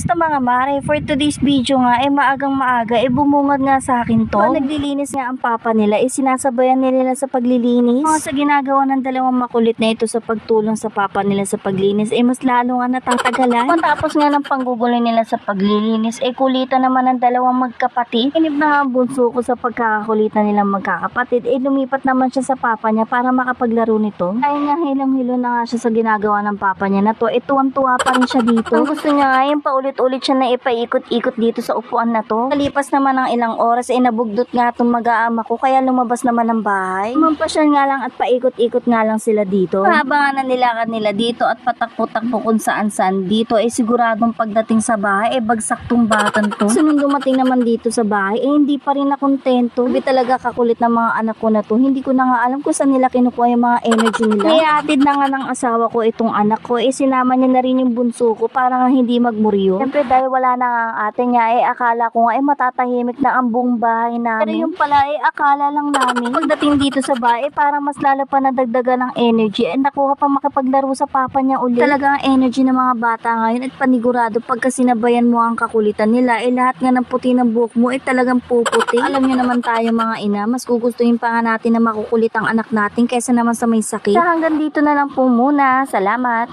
Basta mga mare, for today's video nga, maagang maaga, bumungad nga sa akin to. Naglilinis nga ang papa nila, sinasabayan nila sa paglilinis. Mga sa ginagawa ng dalawang makulit na ito sa pagtulong sa papa nila sa paglinis, mas lalo nga natatagalan. Matapos nga ng panggugulo nila sa paglilinis, kulitan naman ng dalawang magkapatid. Inip na nga ang bunso ko sa pagkakakulitan nilang magkakapatid, lumipat naman siya sa papa niya para makapaglaro nito. Ay nga, hilong-hilo na nga siya sa ginagawa ng papa niya na to. Tuwang-tuwa pa rin siya dito. Ang gusto niya nga, paulit-ulit siya na ipaikot-ikot dito sa upuan na to. Kalipas naman ng ilang oras, nabugdot nga itong mag-aama ko, kaya lumabas naman ng bahay. Mampasyan nga lang at paikot-ikot nga lang sila dito. Habang nga nilakad nila dito at patakpo-takpo kung saan-saan dito, siguradong pagdating sa bahay, bagsak tong batang to. So nung dumating naman dito sa bahay, hindi pa rin nakontento. Hindi talaga kakulit ng mga anak ko na to. Hindi ko na nga alam kung saan nila kinukuha yung mga energy nila. Kaya atid na nga ng asawa ko itong anak ko, sinama niya na rin yung bunso ko para nga hindi magmuryo. Siyempre dahil wala na nga ang ate niya, akala ko nga matatahimik na ang buong bahay namin. Pero yung pala akala lang namin. Pagdating dito sa bahay, parang mas lalo pa nadagdagan ng energy nakuha pa makipaglaro sa papa niya ulit. Talaga ang energy ng mga bata ngayon at panigurado pagka sinabayan mo ang kakulitan nila, lahat nga ng puti ng buhok mo talagang puputi. Alam niyo naman tayo mga ina, mas gugustuhin pa nga natin na makukulit ang anak natin kaysa naman sa may sakit. Hanggang dito na lang po muna. Salamat!